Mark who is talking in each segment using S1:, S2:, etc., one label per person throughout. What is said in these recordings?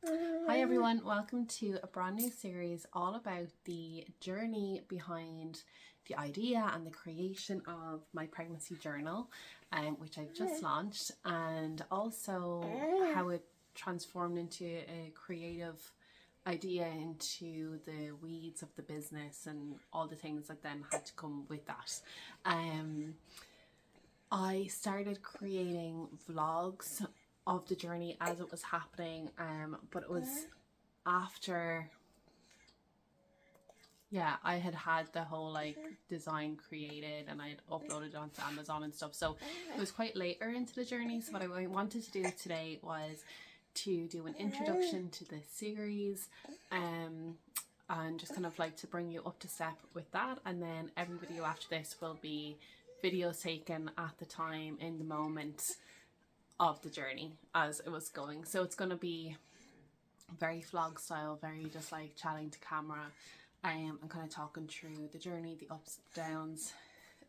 S1: Hi everyone, welcome to a brand new series all about the journey behind the idea and the creation of my pregnancy journal, which I've just launched, and also how it transformed into a creative idea into the weeds of the business and all the things that then had to come with that. I started creating vlogs of the journey as it was happening, but it was after I had the whole design created and I had uploaded it onto Amazon and stuff, so it was quite later into the journey. So what I wanted to do today was to do an introduction to the series, and just kind of to bring you up to step with that, and then every video after this will be videos taken at the time, in the moment of the journey as it was going. So it's going to be very vlog style, very just chatting to camera, and kind of talking through the journey, the ups and downs,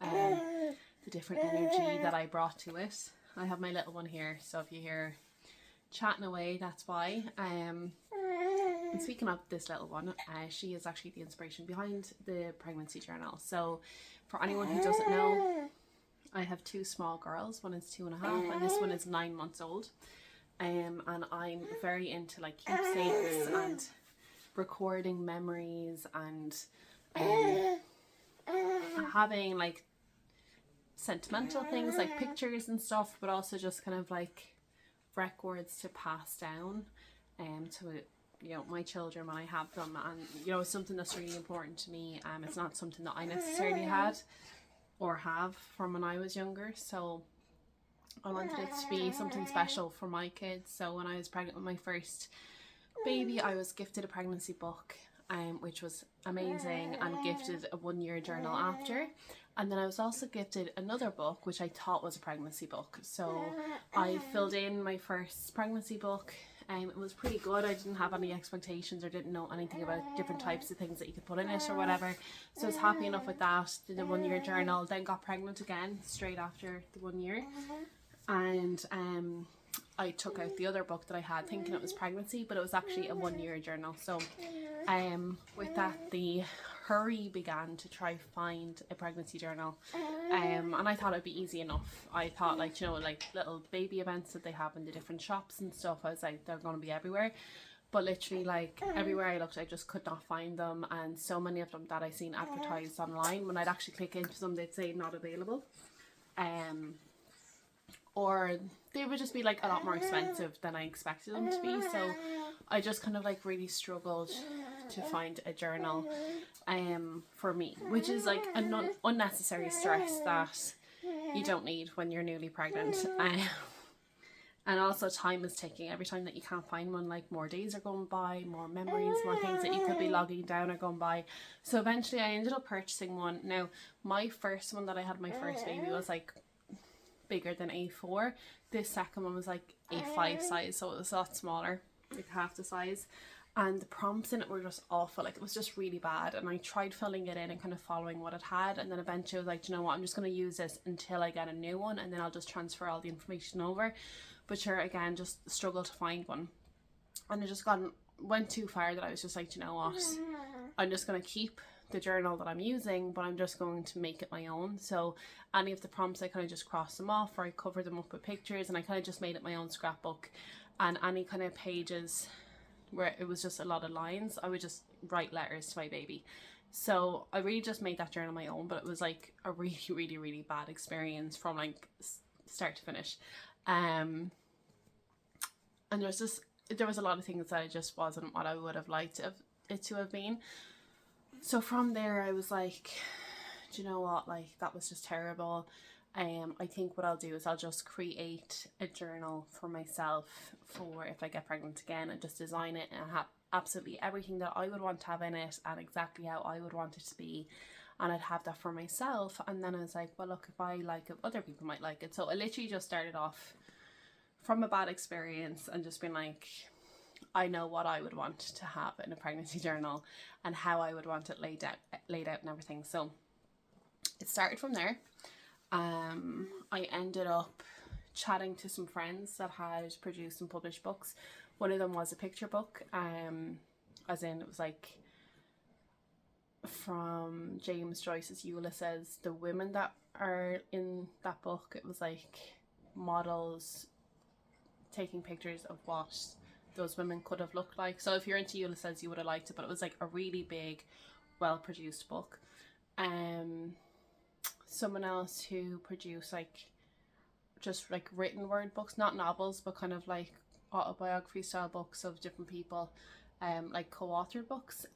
S1: the different energy that I brought to it. I have my little one here, so if you hear chatting away, that's why. And speaking of this little one, she is actually the inspiration behind the pregnancy journal. So for anyone who doesn't know, I have two small girls. One is 2.5 and this one is 9 months old. And I'm very into keepsakes and recording memories and having sentimental things like pictures and stuff, but also just kind of records to pass down to my children when I have them. And it's something that's really important to me. It's not something that I necessarily had or have from when I was younger, so I wanted it to be something special for my kids. So when I was pregnant with my first baby, I was gifted a pregnancy book, which was amazing, and gifted a 1-year journal after. And then I was also gifted another book which I thought was a pregnancy book. So I filled in my first pregnancy book. It was pretty good. I didn't have any expectations or didn't know anything about different types of things that you could put in it or whatever. So I was happy enough with that. Did a 1-year journal, then got pregnant again straight after the 1 year. And I took out the other book that I had thinking it was pregnancy, but it was actually a 1-year journal. So with that, the hurry began to try find a pregnancy journal, and I thought it'd be easy enough. I thought little baby events that they have in the different shops and stuff, I was like, they're going to be everywhere. But literally everywhere I looked, I just could not find them. And so many of them that I seen advertised online, when I'd actually click into them, they'd say not available, or they would just be a lot more expensive than I expected them to be. So I just kind of really struggled to find a journal for me, which is an unnecessary stress that you don't need when you're newly pregnant. And also time is ticking. Every time that you can't find one, more days are going by, more memories, more things that you could be logging down are going by. So eventually I ended up purchasing one. Now my first one that I had, my first baby, was bigger than A4. This second one was A5 size, so it was a lot smaller, half the size. And the prompts in it were just awful. It was just really bad. And I tried filling it in and kind of following what it had. And then eventually I was you know what, I'm just going to use this until I get a new one, and then I'll just transfer all the information over. But sure, again, just struggled to find one. And it just went too far that I was just you know what, I'm just going to keep the journal that I'm using, but I'm just going to make it my own. So any of the prompts, I kind of just crossed them off, or I covered them up with pictures, and I kind of just made it my own scrapbook. And any kind of pages where it was just a lot of lines, I would just write letters to my baby. So I really just made that journal my own, but it was a really, really, really bad experience from start to finish. And there was a lot of things that it just wasn't what I would have liked it to have been. So from there I was do you know what, that was just terrible. I think what I'll do is I'll just create a journal for myself for if I get pregnant again, and just design it and have absolutely everything that I would want to have in it and exactly how I would want it to be, and I'd have that for myself. And then I was well, look, if I like it, other people might like it. So I literally just started off from a bad experience and just been I know what I would want to have in a pregnancy journal and how I would want it laid out and everything. So it started from there. I ended up chatting to some friends that had produced and published books, One of them was a picture book, as in it was like from James Joyce's Ulysses. The women that are in that book, it was like models taking pictures of what those women could have looked like. So if you're into Ulysses, you would have liked it, but it was like a really big, well produced book. Someone else who produced like just like written word books, not novels, but kind of like autobiography style books of different people, like co-authored books.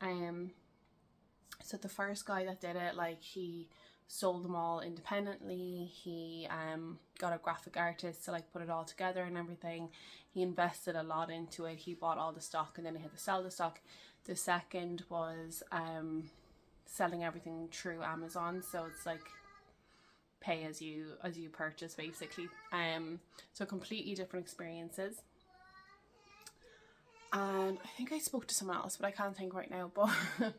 S1: So the first guy that did it, like he sold them all independently. He got a graphic artist to like put it all together and everything. He invested a lot into it. He bought all the stock and then he had to sell the stock. The second was selling everything through Amazon, so it's like pay as you purchase basically. So completely different experiences. And I think I spoke to someone else, but I can't think right now. But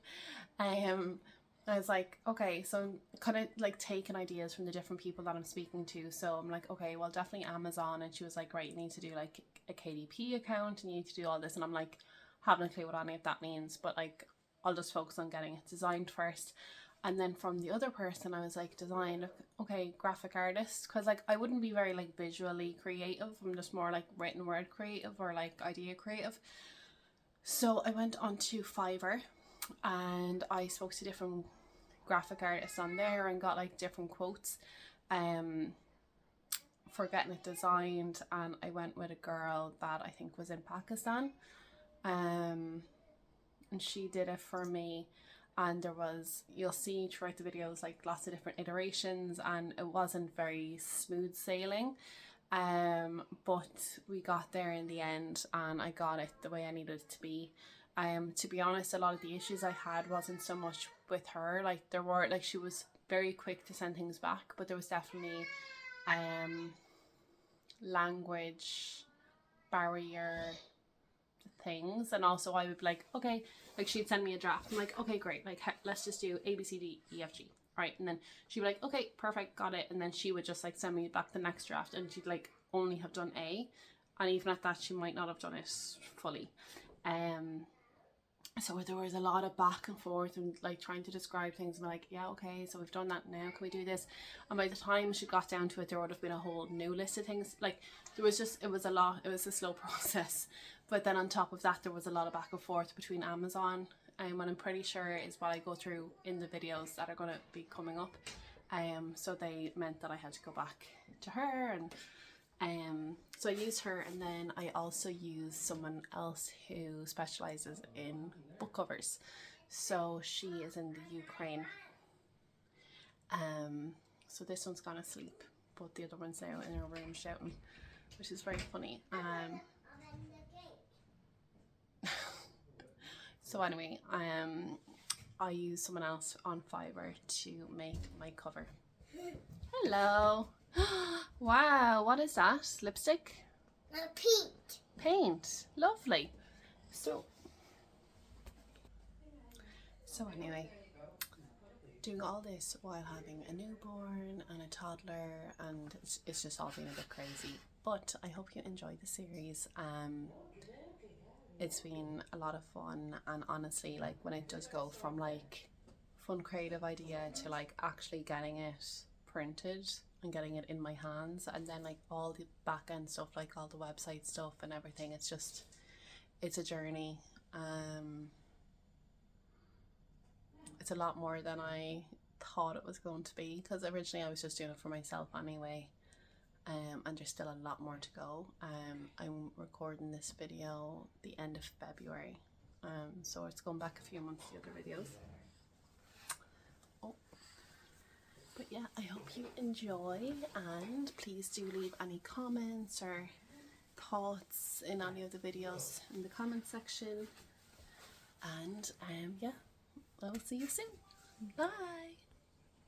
S1: I was like, okay, so I'm kind of like taking ideas from the different people that I'm speaking to. So I'm like, okay, well, definitely Amazon. And she was like, right, you need to do like a KDP account and you need to do all this. And I'm like, haven't a clue what any of that means, but like, I'll just focus on getting it designed first. And then from the other person, I was like, design, okay, graphic artist, because like I wouldn't be very like visually creative. I'm just more like written word creative or like idea creative. So I went onto Fiverr and I spoke to different graphic artists on there and got like different quotes for getting it designed. And I went with a girl that I think was in Pakistan, and she did it for me. And there was, you'll see throughout the videos, like lots of different iterations, and it wasn't very smooth sailing, but we got there in the end and I got it the way I needed it to be. To be honest, a lot of the issues I had wasn't so much with her. Like there were, like she was very quick to send things back, but there was definitely language barrier things. And also I would be like, okay, like she'd send me a draft. I'm like, okay, great, like let's just do A B C D E F G, right? And then she'd be like, okay, perfect, got it. And then she would just like send me back the next draft and she'd like only have done A, and even at that she might not have done it fully. So there was a lot of back and forth and like trying to describe things and like, yeah, okay, so we've done that, now can we do this? And by the time she got down to it, there would have been a whole new list of things. Like there was just, it was a lot, it was a slow process. But then on top of that, there was a lot of back and forth between Amazon, and I'm pretty sure is what I go through in the videos that are going to be coming up. So they meant that I had to go back to her, and so I used her, and then I also used someone else who specializes in book covers. So she is in the Ukraine. So this one's gone asleep, but the other one's out in her room shouting, which is very funny. So anyway, I used someone else on Fiverr to make my cover. Hello. Wow, what is that? Lipstick?
S2: Paint.
S1: Paint. Lovely. So anyway, doing all this while having a newborn and a toddler, and it's just all been a bit crazy. But I hope you enjoy the series. It's been a lot of fun, and honestly, like when it does go from like fun creative idea to like actually getting it printed and getting it in my hands, and then like all the back end stuff, like all the website stuff and everything, it's a journey. It's a lot more than I thought it was going to be, because originally I was just doing it for myself anyway. And there's still a lot more to go. I'm recording this video the end of February, so it's going back a few months to the other videos. But yeah, I hope you enjoy, and please do leave any comments or thoughts in any of the videos in the comment section. And yeah, I'll see you soon. Bye.